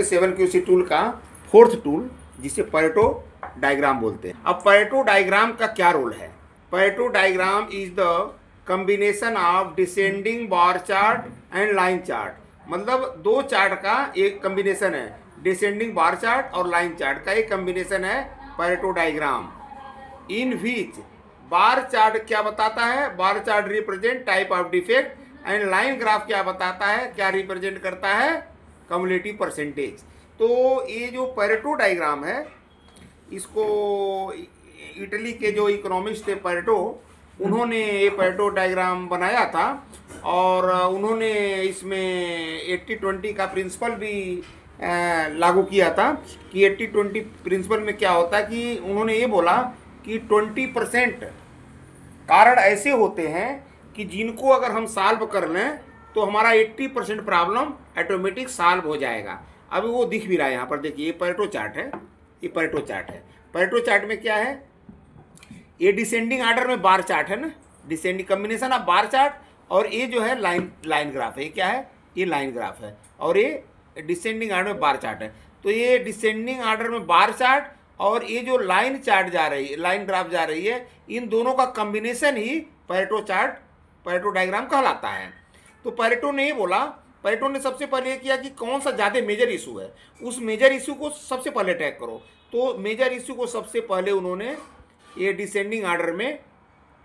7QC tool का fourth tool, जिसे Pareto diagram बोलते हैं। अब परेटो डायग्राम का क्या रोल है? Pareto diagram is the combination of descending bar chart and line chart. मतलब दो चार्ट का एक कॉम्बिनेशन है, डिसेंडिंग बार चार्ट और लाइन चार्ट का एक कॉम्बिनेशन है परेटो डायग्राम। इन विच बार चार्ट क्या बताता है? Bar chart represent type of defect and line graph क्या बताता है? क्या रिप्रेजेंट करता है? Cumulative percentage. तो ये जो परेटो डायग्राम है, इसको इटली के जो इकोनॉमिस्ट थे परेटो, उन्होंने ये परेटो डायग्राम बनाया था और उन्होंने इसमें 80-20 का प्रिंसिपल भी लागू किया था कि 80-20 प्रिंसिपल में क्या होता है कि उन्होंने ये बोला कि 20% कारण ऐसे होते हैं कि जिनको अगर हम सॉल्व कर लें तो हमारा 80% प्रॉब्लम ऑटोमेटिक सॉल्व हो जाएगा। अभी वो दिख भी रहा है यहाँ पर, देखिए ये परेटो चार्ट है, ये परेटो चार्ट है। परेटो चार्ट में क्या है? ये ऑर्डर में बार चार्ट है ना, descending combination of bar chart, और ये जो है लाइन ग्राफ है। ये क्या है? ये लाइन ग्राफ है और ये डिसेंडिंग ऑर्डर में बार चार्ट है। तो ये डिसेंडिंग ऑर्डर में बार चार्ट और ये जो लाइन चार्ट जा रही है, लाइन ग्राफ जा रही है, इन दोनों का कॉम्बिनेशन ही परेटो चार्ट, परेटो डायग्राम कहलाता है। तो परेटो ने ये बोला, परेटो ने सबसे पहले ये किया कि कौन सा ज़्यादा मेजर इशू है, उस मेजर इशू को सबसे पहले अटैक करो। तो मेजर इशू को सबसे पहले उन्होंने ये डिसेंडिंग ऑर्डर में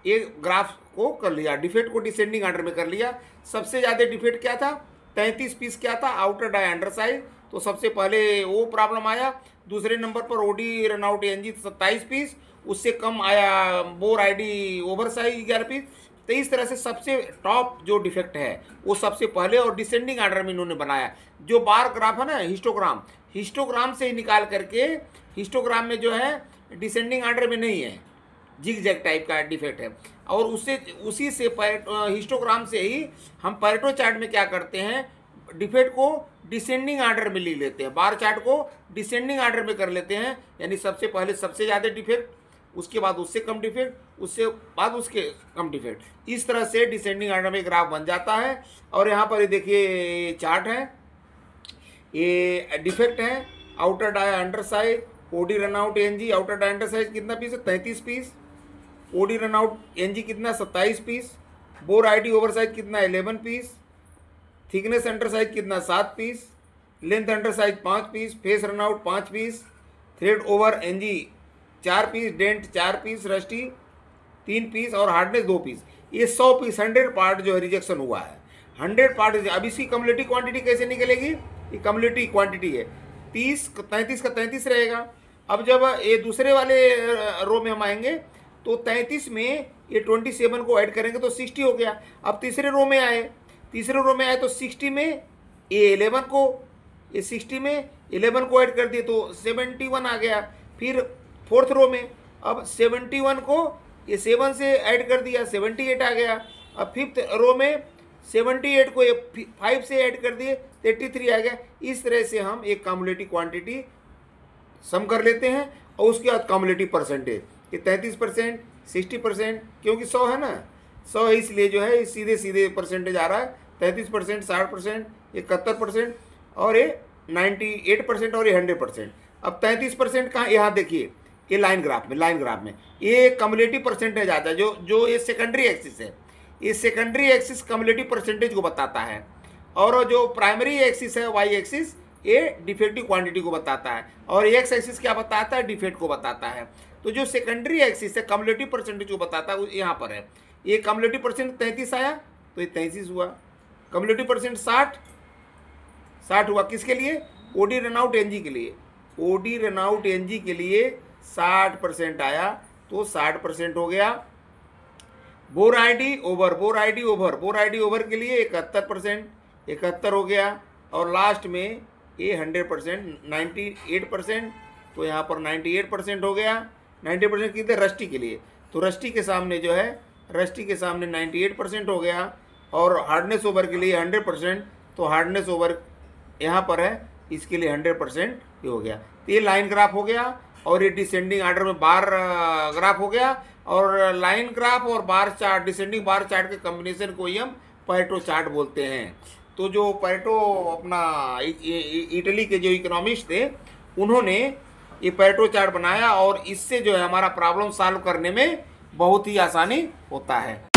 ये ग्राफ को कर लिया, डिफेक्ट को डिसेंडिंग ऑर्डर में कर लिया। सबसे ज़्यादा डिफेक्ट क्या था? 33 पीस क्या था? Outer dia under size. तो सबसे पहले वो प्रॉब्लम आया। दूसरे नंबर पर ओडी रनआउट एनजी 27 पीस, उससे कम आया bore ID over size 11 piece. तो इस तरह से सबसे टॉप जो डिफेक्ट है वो सबसे पहले और डिसेंडिंग ऑर्डर में इन्होंने बनाया। जो बार ग्राफ है ना, हिस्टोग्राम, हिस्टोग्राम से ही निकाल करके, हिस्टोग्राम में जो है डिसेंडिंग ऑर्डर में नहीं है, जिग जैग टाइप का डिफेक्ट है, और उससे उसी से हिस्टोग्राम से ही हम परेटो चार्ट में क्या करते हैं, डिफेक्ट को डिसेंडिंग ऑर्डर में ले लेते हैं, बार चार्ट को डिसेंडिंग ऑर्डर में कर लेते हैं। यानी सबसे पहले सबसे ज़्यादा डिफेक्ट, उसके बाद उससे कम डिफेक्ट, उससे बाद उसके कम डिफेक्ट। इस तरह से डिसेंडिंग ऑर्डर में ग्राफ बन जाता है। और यहाँ पर ये देखिए चार्ट है, ये डिफेक्ट है, outer dia under size, OD runout NG, outer dia under size कितना पीस है? 33 पीस। ओडी रनआउट एनजी कितना? 27 piece. Bore ID over size कितना? 11 पीस। थिकनेस अंडर साइज कितना? 7 piece. Length under size 5 piece. Face runout 5 piece. Thread over NG 4 piece. Dent 4 piece. Rusty 3 piece और hardness 2 piece. ये 100 piece, 100 part जो है rejection हुआ है, 100 part. अब इसकी कम्युलेटिव क्वांटिटी कैसे निकलेगी? ये कम्युलेटिव क्वांटिटी है 33 का 33 रहेगा। अब जब ये दूसरे वाले रो में हम आएंगे तो 33 में ये 27 को ऐड करेंगे तो 60 हो गया। अब तीसरे रो में आए तो 60 में ये 11 को, ये 60 में 11 को ऐड कर दिए तो 71 आ गया। फिर फोर्थ रो में अब 71 को ये 7 से ऐड कर दिया, 78 आ गया। अब फिफ्थ रो में 78 को ये 5 से ऐड कर दिए, 83 आ गया। इस तरह से हम एक कम्युलेटिव क्वांटिटी सम कर लेते हैं और उसके बाद कम्युलेटिव परसेंटेज, ये 33%, 60%, क्योंकि 100 है ना, 100 है इसलिए जो है सीधे सीधे परसेंटेज आ रहा है। 33%, 60%, 71% और ये 98% और ये 100%। अब 33% कहाँ? यहाँ देखिए ये लाइन ग्राफ में ये कम्युलेटिव परसेंटेज आता है। जो ये सेकेंडरी एक्सिस है, ये सेकेंडरी एक्सिस कम्युलेटिव परसेंटेज को बताता है, और जो प्राइमरी एक्सिस है वाई एक्सिस, ये डिफेक्टिव क्वांटिटी को बताता है, और एक्स एक्सिस क्या बताता है? डिफेक्ट को बताता है। तो जो सेकेंडरी एक्सिस है कम्युलेटिव परसेंटेज को बताता है, वो यहाँ पर है। ये कम्युलेटिव परसेंट 33 आया तो ये 33 हुआ। कम्युलेटिव परसेंट 60 हुआ। किसके लिए? ओडी रनआउट एनजी के लिए। ओडी रनआउट एनजी के लिए 60% आया तो 60% हो गया। बोर आईडी ओवर के लिए 71%, 71 हो गया। और लास्ट में ये 100%, 98%, तो यहाँ पर 98% हो गया। 98% कितने? रस्टी के लिए। तो रस्टी के सामने जो है, रस्टी के सामने 98% हो गया। और हार्डनेस ओवर के लिए 100%, तो हार्डनेस ओवर यहाँ पर है, इसके लिए 100% ये हो गया। तो ये लाइन ग्राफ हो गया और ये डिसेंडिंग ऑर्डर में बार ग्राफ हो गया। और लाइन ग्राफ और bar chart, descending bar chart के कॉम्बिनेशन को ही हम परेटो चार्ट बोलते हैं। तो जो पैरेटो अपना इटली के जो इकोनॉमिस्ट थे, उन्होंने ये पैरेटो चार्ट बनाया और इससे जो है हमारा प्रॉब्लम सॉल्व करने में बहुत ही आसानी होता है।